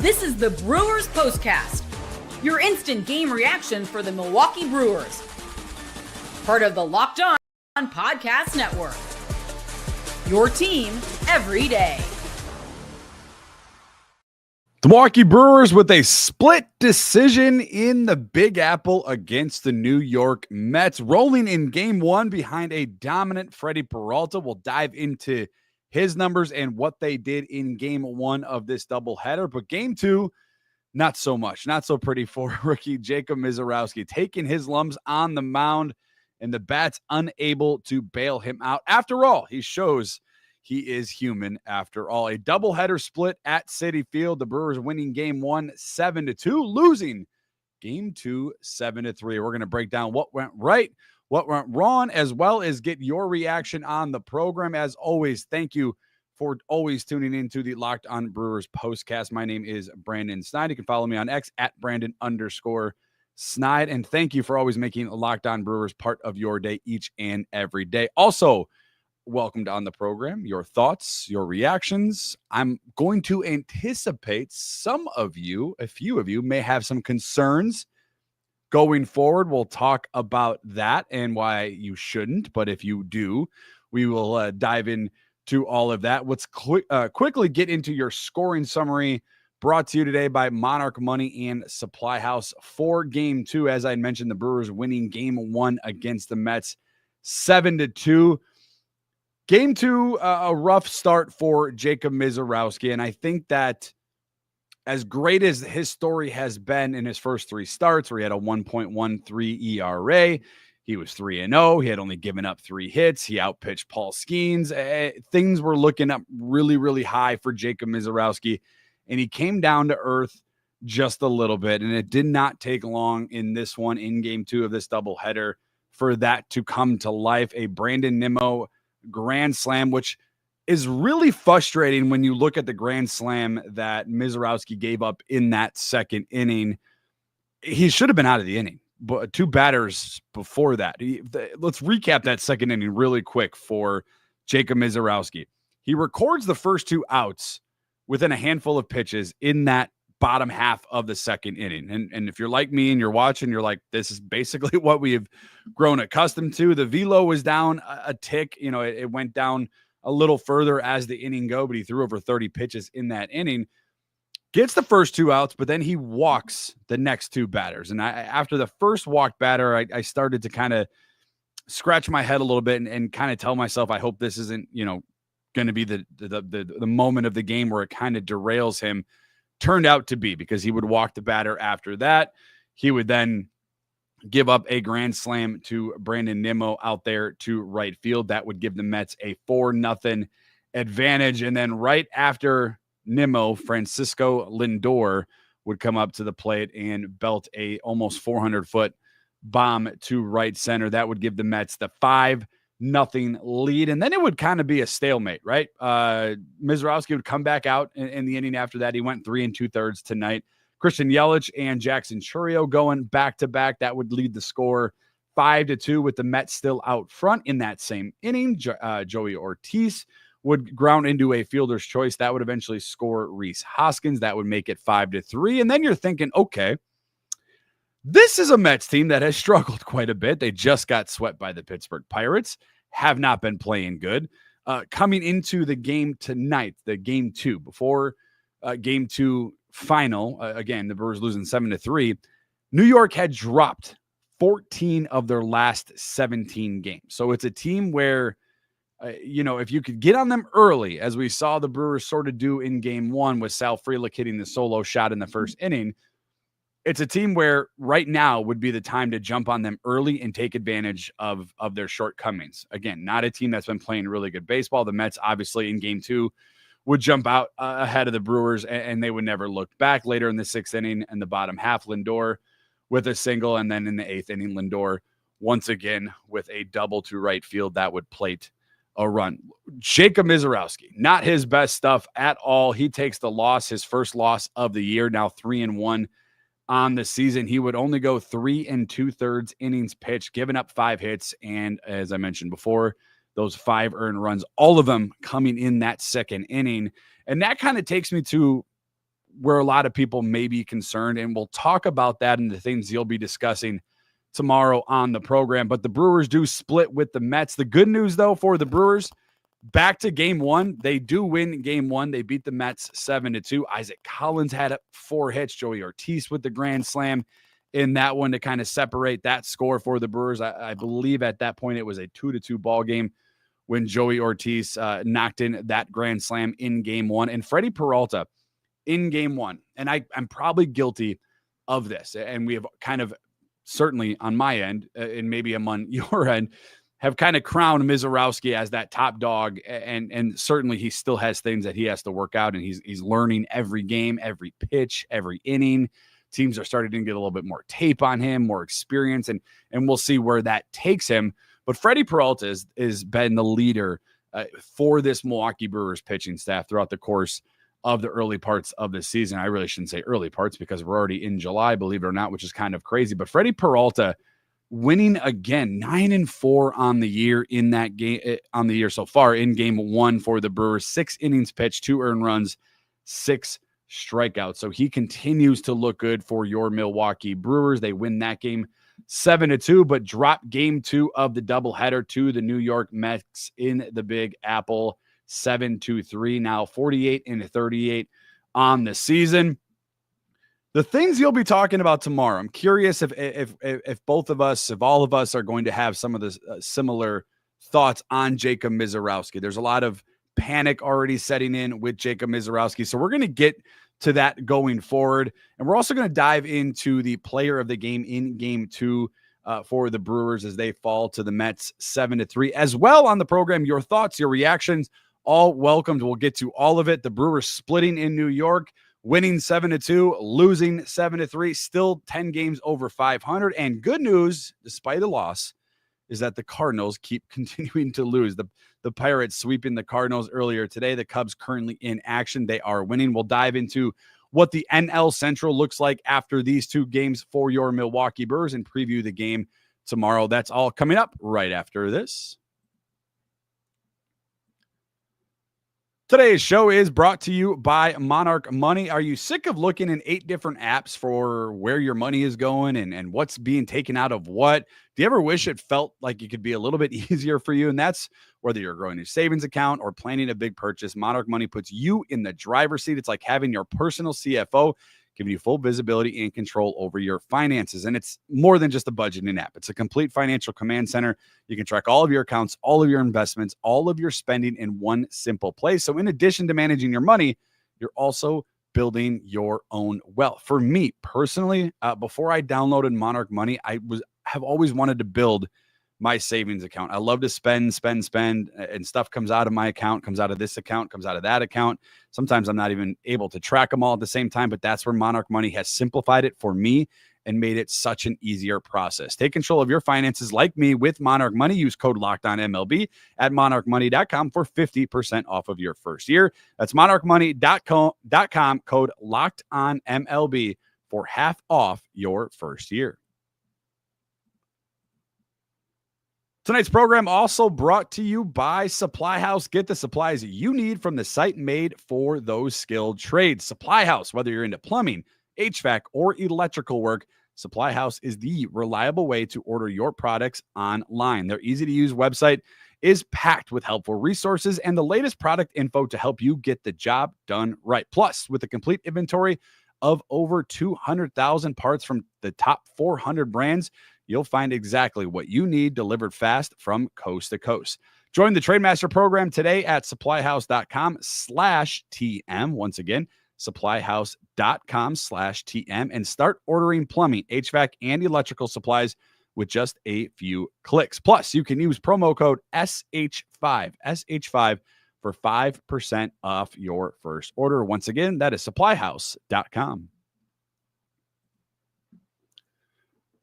This is the Brewers POSTCAST, your instant game reaction for the Milwaukee Brewers. Part of the Locked On Podcast Network. Your team every day. The Milwaukee Brewers with a split decision in the Big Apple against the New York Mets, rolling in Game 1 behind a dominant Freddy Peralta. We'll dive into his numbers and what they did in Game 1 of this doubleheader. But Game 2, not so much. Not so pretty for rookie Jacob Mizerowski, taking his lumps on the mound, and the bats unable to bail him out. After all, he shows he is human after all. A doubleheader split at Citi Field. The Brewers winning Game 1 7-2, losing Game 2 7-3. We're going to break down what went right, what went wrong, as well as get your reaction on the program. As always, thank you for always tuning into the Locked On Brewers postcast. My name is Brandon Snide. You can follow me on X at Brandon_Snide. And thank you for always making Locked On Brewers part of your day each and every day. Also, welcomed on the program, your thoughts, your reactions. I'm going to anticipate some of you, a few of you, may have some concerns going forward. We'll talk about that and why you shouldn't. But if you do, we will dive into all of that. Let's quickly get into your scoring summary brought to you today by Monarch Money and Supply House for Game 2. As I mentioned, the Brewers winning Game 1 against the Mets 7-2. Game 2, a rough start for Jacob Mizerowski, and I think that as great as his story has been in his first 3 starts, where he had a 1.13 ERA, he was 3-0, he had only given up 3 hits, he outpitched Paul Skeens, things were looking up really, really high for Jacob Mizerowski, and he came down to earth just a little bit, and it did not take long in this one, in Game 2 of this doubleheader, for that to come to life. A Brandon Nimmo grand slam, which is really frustrating when you look at the grand slam that Mizerowski gave up in that second inning. He should have been out of the inning, but 2 batters before that. Let's recap that second inning really quick for Jacob Mizerowski. He records the first 2 outs within a handful of pitches in that bottom half of the second inning. And if you're like me and you're watching, you're like, this is basically what we have grown accustomed to. The velo was down a tick. You know, it went down a little further as the inning go, but he threw over 30 pitches in that inning. Gets the first 2 outs, but then he walks the next 2 batters. And after the first walked batter, I started to kind of scratch my head a little bit and kind of tell myself, I hope this isn't, going to be the moment of the game where it kind of derails him. Turned out to be, because he would walk the batter after that. He would then give up a grand slam to Brandon Nimmo out there to right field. That would give the Mets a 4-0 advantage. And then right after Nimmo, Francisco Lindor would come up to the plate and belt a almost 400-foot bomb to right center. That would give the Mets the 5-0 lead. And then it would kind of be a stalemate, right? Mizerowski would come back out in the inning after that. He went 3 2/3 tonight. Christian Yelich and Jackson Chourio going back-to-back. That would lead the score 5-2 with the Mets still out front in that same inning. Joey Ortiz would ground into a fielder's choice. That would eventually score Rhys Hoskins. That would make it 5-3. And then you're thinking, okay, this is a Mets team that has struggled quite a bit. They just got swept by the Pittsburgh Pirates, have not been playing good. Coming into the game tonight, the Game 2, before Game 2 final, again, the Brewers losing 7-3, New York had dropped 14 of their last 17 games. So it's a team where, if you could get on them early, as we saw the Brewers sort of do in Game 1 with Sal Frelick hitting the solo shot in the first inning, it's a team where right now would be the time to jump on them early and take advantage of their shortcomings. Again, not a team that's been playing really good baseball. The Mets, obviously, in Game 2 would jump out ahead of the Brewers, and they would never look back. Later in the 6th inning and the bottom half, Lindor with a single, and then in the 8th inning, Lindor once again with a double to right field that would plate a run. Jacob Mizerowski, not his best stuff at all. He takes the loss, his first loss of the year, now 3-1 on the season. He would only go 3 2/3 innings pitched, giving up 5 hits. And as I mentioned before, those 5 earned runs, all of them coming in that second inning. And that kind of takes me to where a lot of people may be concerned, and we'll talk about that and the things you'll be discussing tomorrow on the program. But the Brewers do split with the Mets. The good news, though, for the Brewers, back to game one, they do win game one. They beat the Mets 7-2. Isaac Collins had 4 hits. Joey Ortiz with the grand slam in that one to kind of separate that score for the Brewers. I believe at that point it was a 2-2 ball game when Joey Ortiz knocked in that grand slam in game one. And Freddy Peralta in game one, and I'm probably guilty of this, and we have kind of certainly on my end, and maybe on your end, have kind of crowned Mizerowski as that top dog, and certainly he still has things that he has to work out, and he's learning every game, every pitch, every inning. Teams are starting to get a little bit more tape on him, more experience, and we'll see where that takes him. But Freddy Peralta has been the leader for this Milwaukee Brewers pitching staff throughout the course of the early parts of the season. I really shouldn't say early parts because we're already in July, believe it or not, which is kind of crazy. But Freddy Peralta winning again, 9-4 on the year in that game, on the year so far in game one for the Brewers, 6 innings pitched, 2 earned runs, 6 strikeouts. So he continues to look good for your Milwaukee Brewers. They win that game 7-2, but drop game 2 of the doubleheader to the New York Mets in the Big Apple, 7-3. Now 48-38 on the season. The things you'll be talking about tomorrow, I'm curious if both of us, if all of us are going to have some of the similar thoughts on Jacob Mizerowski. There's a lot of panic already setting in with Jacob Mizerowski. So we're going to get to that going forward. And we're also going to dive into the player of the game in game 2 for the Brewers as they fall to the Mets 7-3. As well on the program, your thoughts, your reactions, all welcomed. We'll get to all of it. The Brewers splitting in New York, winning 7-2, losing 7-3, still 10 games over 500. And good news, despite a loss, is that the Cardinals keep continuing to lose. The Pirates sweeping the Cardinals earlier today. The Cubs currently in action. They are winning. We'll dive into what the NL Central looks like after these 2 games for your Milwaukee Brewers and preview the game tomorrow. That's all coming up right after this. Today's show is brought to you by Monarch Money. Are you sick of looking in 8 different apps for where your money is going and what's being taken out of what? Do you ever wish it felt like it could be a little bit easier for you? And that's whether you're growing your savings account or planning a big purchase. Monarch Money puts you in the driver's seat. It's like having your personal CFO, giving you full visibility and control over your finances. And it's more than just a budgeting app. It's a complete financial command center. You can track all of your accounts, all of your investments, all of your spending in one simple place. So in addition to managing your money, you're also building your own wealth. For me personally, before I downloaded Monarch Money, have always wanted to build my savings account. I love to spend, and stuff comes out of my account, comes out of this account, comes out of that account. Sometimes I'm not even able to track them all at the same time, but that's where Monarch Money has simplified it for me and made it such an easier process. Take control of your finances like me with Monarch Money. Use code LOCKEDONMLB at monarchmoney.com for 50% off of your first year. That's monarchmoney.com, code LOCKEDONMLB for half off your first year. Tonight's program also brought to you by Supply House. Get the supplies you need from the site made for those skilled trades. Supply House, whether you're into plumbing, HVAC, or electrical work, Supply House is the reliable way to order your products online. Their easy-to-use website is packed with helpful resources and the latest product info to help you get the job done right. Plus, with a complete inventory of over 200,000 parts from the top 400 brands, you'll find exactly what you need delivered fast from coast to coast. Join the Trademaster program today at supplyhouse.com/TM. Once again, supplyhouse.com/TM, and start ordering plumbing, HVAC, and electrical supplies with just a few clicks. Plus, you can use promo code SH5 for 5% off your first order. Once again, that is supplyhouse.com.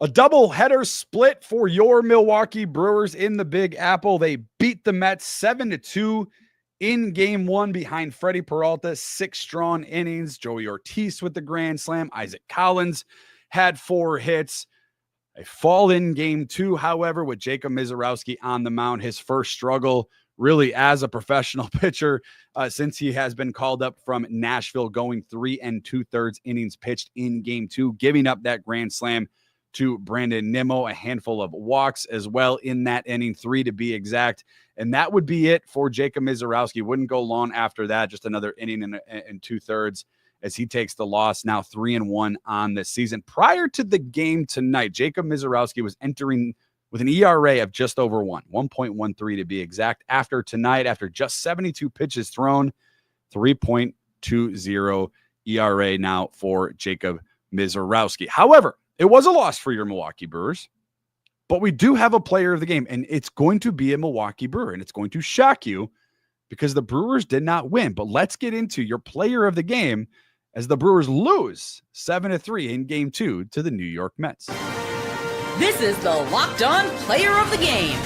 A double-header split for your Milwaukee Brewers in the Big Apple. They beat the Mets 7-2 in game 1 behind Freddy Peralta, 6 strong innings. Joey Ortiz with the grand slam. Isaac Collins had 4 hits. A fall in game 2, however, with Jacob Mizerowski on the mound. His first struggle really as a professional pitcher since he has been called up from Nashville, going 3 2/3 innings pitched in game 2, giving up that grand slam to Brandon Nimmo, a handful of walks as well in that inning, 3 to be exact. And that would be it for Jacob Mizerowski. Wouldn't go long after that, just another inning and 2/3 as he takes the loss, now 3-1 on this season. Prior to the game tonight, Jacob Mizerowski was entering with an ERA of just over 1.13 to be exact. After tonight, after just 72 pitches thrown, 3.20 ERA now for Jacob Mizerowski. However, it was a loss for your Milwaukee Brewers, but we do have a player of the game, and it's going to be a Milwaukee Brewer, and it's going to shock you because the Brewers did not win. But let's get into your player of the game as the Brewers lose 7-3 in game 2 to the New York Mets. This is the Locked On Player of the Game.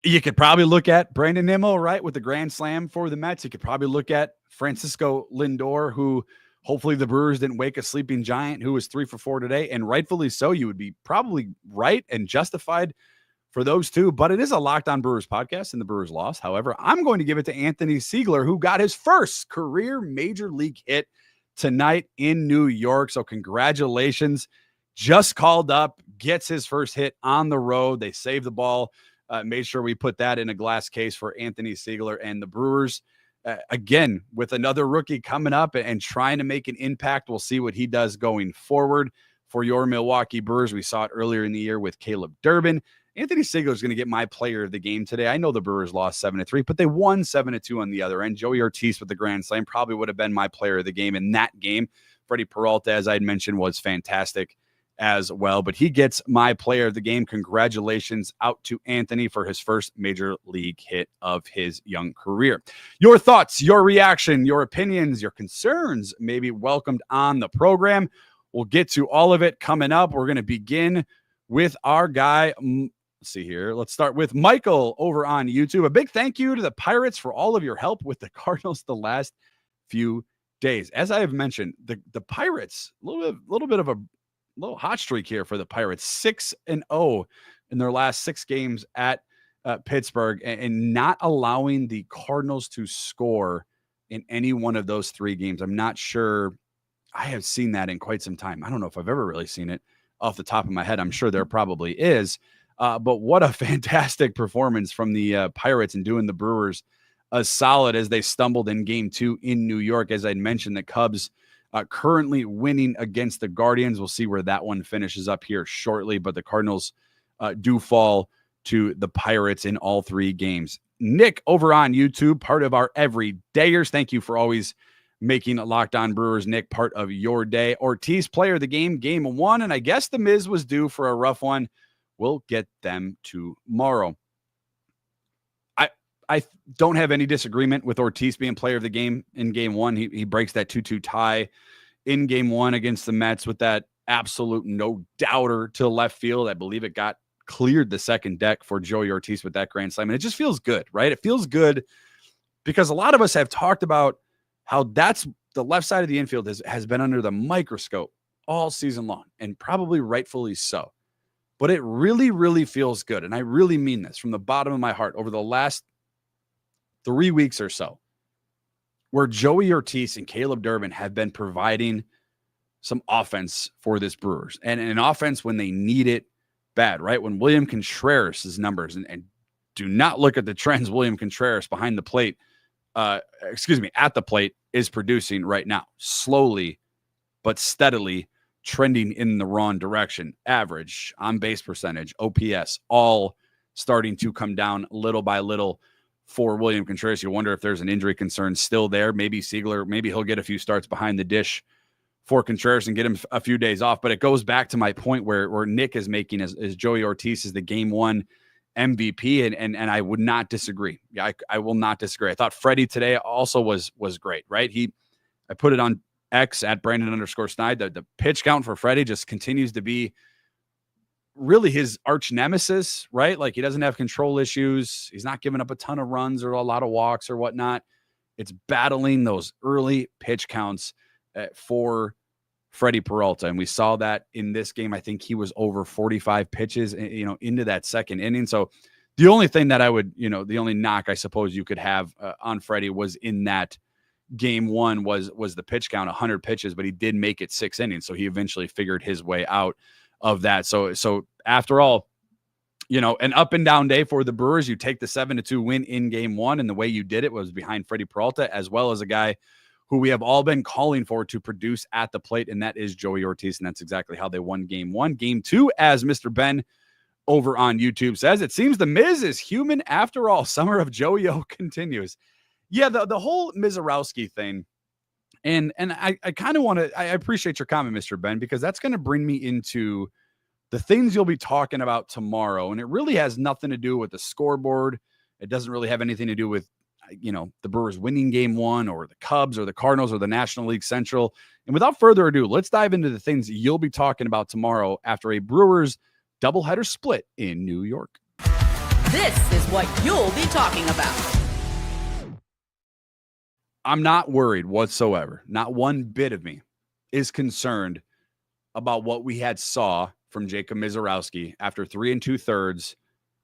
You could probably look at Brandon Nimmo, right, with the grand slam for the Mets. You could probably look at Francisco Lindor, who hopefully the Brewers didn't wake a sleeping giant, who was 3 for 4 today, and rightfully so. You would be probably right and justified for those two, but it is a Locked On Brewers podcast, and the Brewers lost. However, I'm going to give it to Anthony Siegler, who got his first career major league hit tonight in New York. So congratulations. Just called up, gets his first hit on the road. They saved the ball, made sure we put that in a glass case for Anthony Siegler and the Brewers. Again, with another rookie coming up and trying to make an impact. We'll see what he does going forward for your Milwaukee Brewers. We saw it earlier in the year with Caleb Durbin. Anthony Siegler is going to get my player of the game today. I know the Brewers lost 7-3, but they won 7-2 on the other end. Joey Ortiz with the grand slam probably would have been my player of the game in that game. Freddy Peralta, as I mentioned, was fantastic as well, but he gets my player of the game. Congratulations out to Anthony for his first major league hit of his young career. Your thoughts, your reaction, your opinions, your concerns may be welcomed on the program. We'll get to all of it coming up. We're going to begin with our guy. Let's see here. Let's start with Michael over on YouTube. A big thank you to the Pirates for all of your help with the Cardinals the last few days. As I have mentioned, the Pirates, a little bit of a little hot streak here for the Pirates, 6-0 in their last 6 games at Pittsburgh, and not allowing the Cardinals to score in any one of those 3 games. I'm not sure I have seen that in quite some time. I don't know if I've ever really seen it off the top of my head. I'm sure there probably is, but what a fantastic performance from the Pirates and doing the Brewers a solid as they stumbled in game 2 in New York. As I mentioned, the Cubs currently winning against the Guardians. We'll see where that one finishes up here shortly, but the Cardinals do fall to the Pirates in all 3 games. Nick over on YouTube, part of our everydayers. Thank you for always making Locked On Brewers, Nick, part of your day. Ortiz, player of the game, game 1, and I guess the Miz was due for a rough one. We'll get them tomorrow. I don't have any disagreement with Ortiz being player of the game in game 1. He breaks that 2-2 tie in game 1 against the Mets with that absolute no-doubter to left field. I believe it got cleared the second deck for Joey Ortiz with that grand slam. And it just feels good, right? It feels good because a lot of us have talked about how that's the left side of the infield has been under the microscope all season long, and probably rightfully so. But it really, really feels good. And I really mean this from the bottom of my heart over the last 3 weeks or so, where Joey Ortiz and Caleb Durbin have been providing some offense for this Brewers, and an offense when they need it bad, right? When William Contreras' numbers, and do not look at the trends William Contreras behind the plate, at the plate is producing right now, slowly but steadily trending in the wrong direction. Average, on base percentage, OPS, all starting to come down little by little for William Contreras. You wonder if there's an injury concern still there. Maybe Siegler, maybe he'll get a few starts behind the dish for Contreras and get him a few days off. But it goes back to my point where Nick is making as Joey Ortiz is the game 1 MVP, and I would not disagree. Yeah, I will not disagree. I thought Freddy today also was great, right? I put it on X at Brandon_Snide. The pitch count for Freddy just continues to be really his arch nemesis, right? Like, he doesn't have control issues. He's not giving up a ton of runs or a lot of walks or whatnot. It's battling those early pitch counts for Freddy Peralta. And we saw that in this game. I think he was over 45 pitches, into that second inning. So The only thing that I would, the only knock I suppose you could have on Freddie was in that game one was the pitch count, 100 pitches, but he did make it 6 innings. So he eventually figured his way out of that. So after all, an up and down day for the Brewers. You take the 7-2 win in game one, and the way you did it was behind Freddy Peralta, as well as a guy who we have all been calling for to produce at the plate, and that is Joey Ortiz, and that's exactly how they won game one. Game two, as Mr. Ben over on YouTube says, it seems the Miz is human after all. Summer of Joey O continues. Yeah, the whole Mizerowski thing, and I kind of want to, I appreciate your comment, Mr. Ben, because that's going to bring me into the things you'll be talking about tomorrow, and it really has nothing to do with the scoreboard. It doesn't really have anything to do with, the Brewers winning game one or the Cubs or the Cardinals or the National League Central. And without further ado, let's dive into the things you'll be talking about tomorrow after a Brewers doubleheader split in New York. This is what you'll be talking about. I'm not worried whatsoever. Not one bit of me is concerned about what we had saw from Jacob Mizerowski after 3 2/3,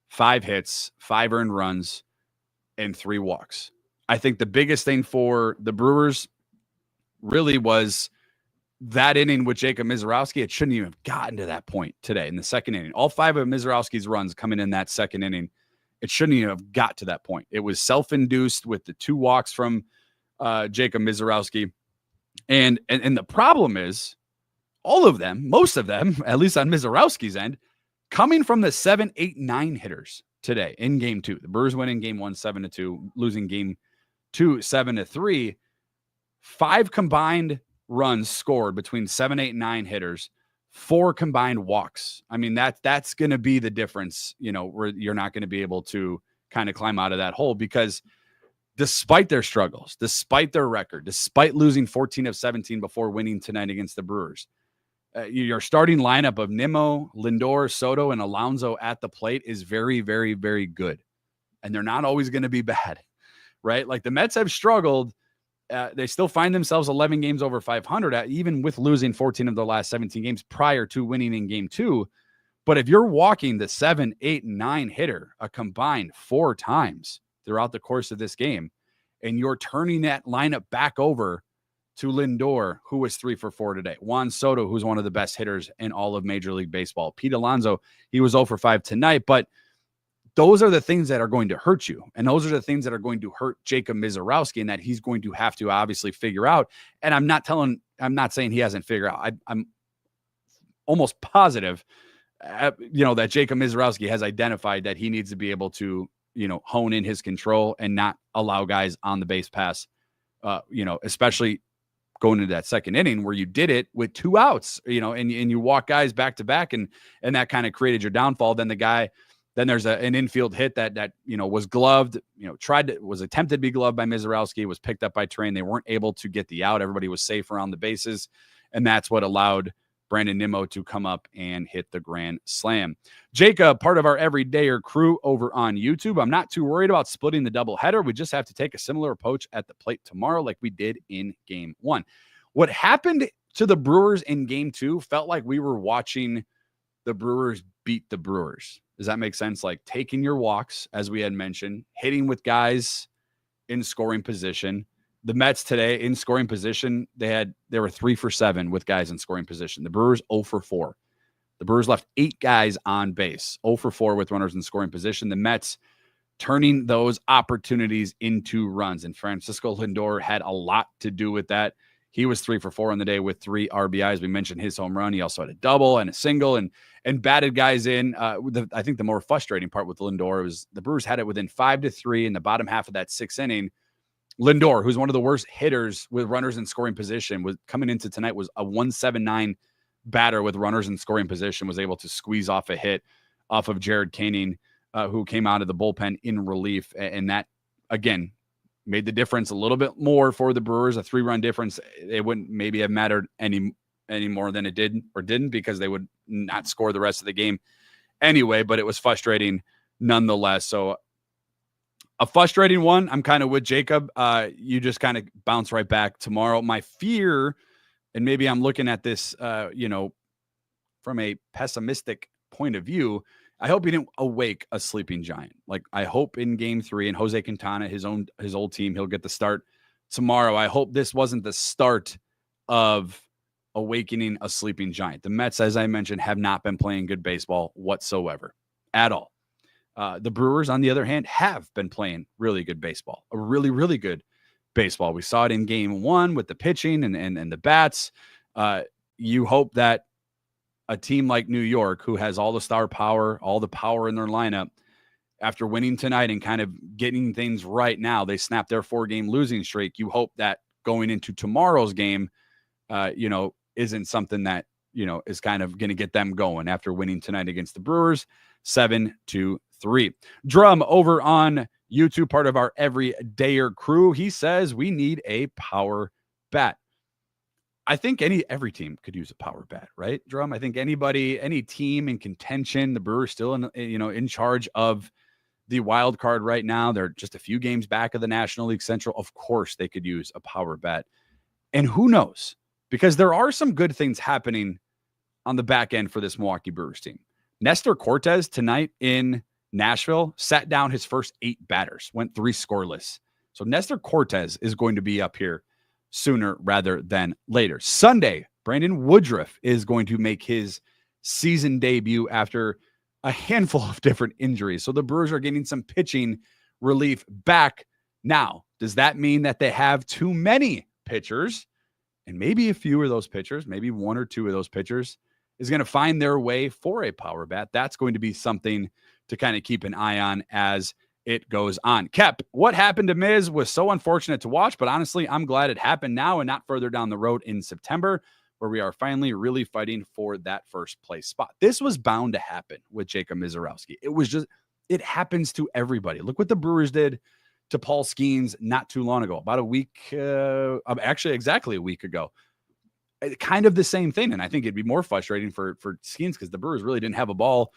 5 hits, 5 earned runs, and 3 walks. I think the biggest thing for the Brewers really was that inning with Jacob Mizerowski. It shouldn't even have gotten to that point today in the second inning. All 5 of Mizerowski's runs coming in that second inning, it shouldn't even have got to that point. It was self-induced with the 2 walks from Jacob Mizerowski. And the problem is all of them, most of them, at least on Mizerowski's end, coming from the 7, 8, 9 hitters today in game 2. The Brewers winning game 1, 7-2, losing game 2, 7-3. 5 combined runs scored between 7, 8, 9 hitters, 4 combined walks. I mean, that's going to be the difference, where you're not going to be able to kind of climb out of that hole, because despite their struggles, despite their record, despite losing 14 of 17 before winning tonight against the Brewers, your starting lineup of Nimmo, Lindor, Soto, and Alonso at the plate is very, very, very good. And they're not always going to be bad, right? Like the Mets have struggled. They still find themselves 11 games over 500, even with losing 14 of the last 17 games prior to winning in game 2. But if you're walking the 7, 8, 9 hitter a combined 4 times throughout the course of this game, and you're turning that lineup back over to Lindor, who was 3 for 4 today. Juan Soto, who's one of the best hitters in all of Major League Baseball. Pete Alonso, he was 0 for 5 tonight. But those are the things that are going to hurt you. And those are the things that are going to hurt Jacob Mizerowski, and that he's going to have to obviously figure out. And I'm not saying he hasn't figured out. I'm almost positive, that Jacob Mizerowski has identified that he needs to be able to, hone in his control and not allow guys on the base pass, especially going into that second inning where you did it with 2 outs, and you walk guys back to back, and that kind of created your downfall. Then there's an infield hit that was gloved, was attempted to be gloved by Mizerowski, was picked up by Train. They weren't able to get the out. Everybody was safe around the bases, and that's what allowed Brandon Nimmo to come up and hit the grand slam. Jacob, part of our everydayer crew over on YouTube. I'm not too worried about splitting the doubleheader. We just have to take a similar approach at the plate tomorrow like we did in game 1. What happened to the Brewers in game 2 felt like we were watching the Brewers beat the Brewers. Does that make sense? Like taking your walks, as we had mentioned, hitting with guys in scoring position. The Mets today in scoring position, they were 3 for 7 with guys in scoring position. The Brewers 0 for 4. The Brewers left 8 guys on base, 0 for 4 with runners in scoring position. The Mets turning those opportunities into runs, and Francisco Lindor had a lot to do with that. He was 3 for 4 on the day with 3 RBIs. We mentioned his home run. He also had a double and a single and batted guys in. I think the more frustrating part with Lindor was the Brewers had it within 5-3 in the bottom half of that 6th inning. Lindor, who's one of the worst hitters with runners in scoring position, was coming into tonight was a 179 batter with runners in scoring position, was able to squeeze off a hit off of Jared Koenig, who came out of the bullpen in relief. And that, again, made the difference a little bit more for the Brewers, a 3-run difference. It wouldn't maybe have mattered any more than it did or didn't, because they would not score the rest of the game anyway, but it was frustrating nonetheless. So a frustrating one. I'm kind of with Jacob. You just kind of bounce right back tomorrow. My fear, and maybe I'm looking at this, from a pessimistic point of view, I hope he didn't awake a sleeping giant. Like, I hope in game 3 and Jose Quintana, his old team, he'll get the start tomorrow. I hope this wasn't the start of awakening a sleeping giant. The Mets, as I mentioned, have not been playing good baseball whatsoever at all. The Brewers, on the other hand, have been playing really good baseball, a really, really good baseball. We saw it in game 1 with the pitching and the bats. You hope that a team like New York, who has all the star power, all the power in their lineup, after winning tonight and kind of getting things right now, they snapped their 4-game losing streak. You hope that going into tomorrow's game, isn't something that, is kind of going to get them going after winning tonight against the Brewers 7-3. Drum over on YouTube, part of our everydayer crew. He says we need a power bat. I think every team could use a power bat, right, Drum? I think any team in contention, the Brewers still in charge of the wild card right now. They're just a few games back of the National League Central. Of course, they could use a power bat. And who knows? Because there are some good things happening on the back end for this Milwaukee Brewers team. Nestor Cortes tonight in Nashville sat down his first 8 batters, went 3 scoreless. So Nestor Cortes is going to be up here sooner rather than later. Sunday, Brandon Woodruff is going to make his season debut after a handful of different injuries. So the Brewers are getting some pitching relief back. Now, does that mean that they have too many pitchers? And maybe a few of those pitchers, maybe 1 or 2 of those pitchers is going to find their way for a power bat. That's going to be something to kind of keep an eye on as it goes on. Kep, what happened to Miz was so unfortunate to watch, but honestly, I'm glad it happened now and not further down the road in September, where we are finally really fighting for that first place spot. This was bound to happen with Jacob Mizerowski. It happens to everybody. Look what the Brewers did to Paul Skeens not too long ago, about a week, actually exactly a week ago. Kind of the same thing. And I think it'd be more frustrating for Skeens because the Brewers really didn't have a ball,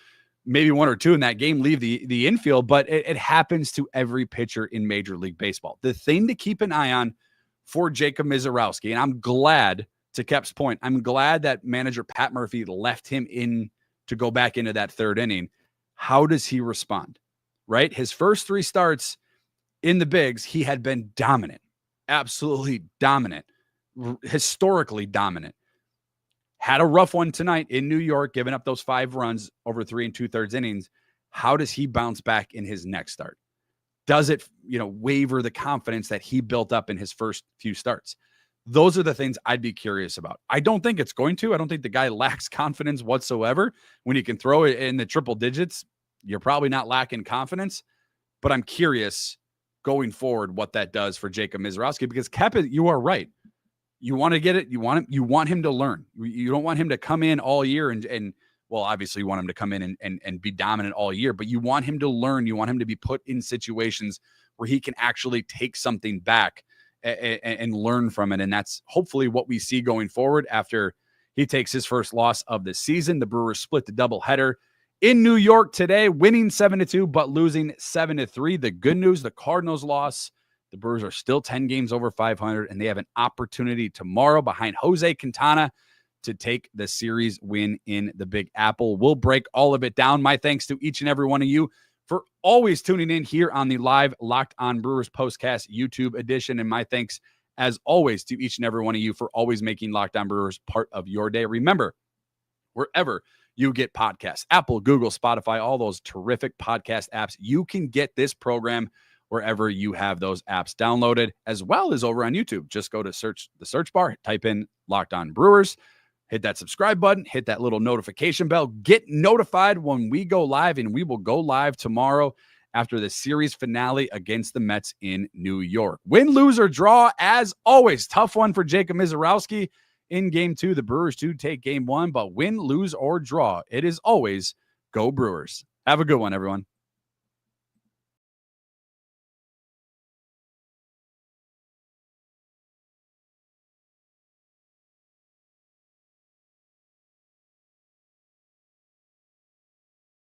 maybe 1 or 2 in that game, leave the infield, but it happens to every pitcher in Major League Baseball. The thing to keep an eye on for Jacob Mizerowski, and I'm glad, to Kep's point, I'm glad that manager Pat Murphy left him in to go back into that 3rd inning. How does he respond? Right? His first 3 starts in the bigs, he had been dominant, absolutely dominant, historically dominant. Had a rough one tonight in New York, giving up those 5 runs over 3 2/3 innings. How does he bounce back in his next start? Does it, waver the confidence that he built up in his first few starts? Those are the things I'd be curious about. I don't think it's going to. I don't think the guy lacks confidence whatsoever. When he can throw it in the triple digits, you're probably not lacking confidence. But I'm curious going forward what that does for Jacob Mizerowski, because Kep, you are right. You want to get it. You want him to learn. You don't want him to come in all year and well, obviously you want him to come in and be dominant all year, but you want him to learn. You want him to be put in situations where he can actually take something back and learn from it. And that's hopefully what we see going forward after he takes his first loss of the season. The Brewers split the doubleheader in New York today, winning 7-2, but losing 7-3. The good news, the Cardinals loss. The Brewers are still 10 games over 500, and they have an opportunity tomorrow behind Jose Quintana to take the series win in the Big Apple. We'll break all of it down. My thanks to each and every one of you for always tuning in here on the live Locked On Brewers Postcast YouTube edition. And my thanks, as always, to each and every one of you for always making Locked On Brewers part of your day. Remember, wherever you get podcasts, Apple, Google, Spotify, all those terrific podcast apps, you can get this program wherever you have those apps downloaded, as well as over on YouTube. Just go to the search bar, type in Locked On Brewers, hit that subscribe button, hit that little notification bell, get notified when we go live, and we will go live tomorrow after the series finale against the Mets in New York. Win, lose, or draw, as always, tough one for Jacob Mizerowski in Game 2. The Brewers do take Game 1, but win, lose, or draw, it is always go Brewers. Have a good one, everyone.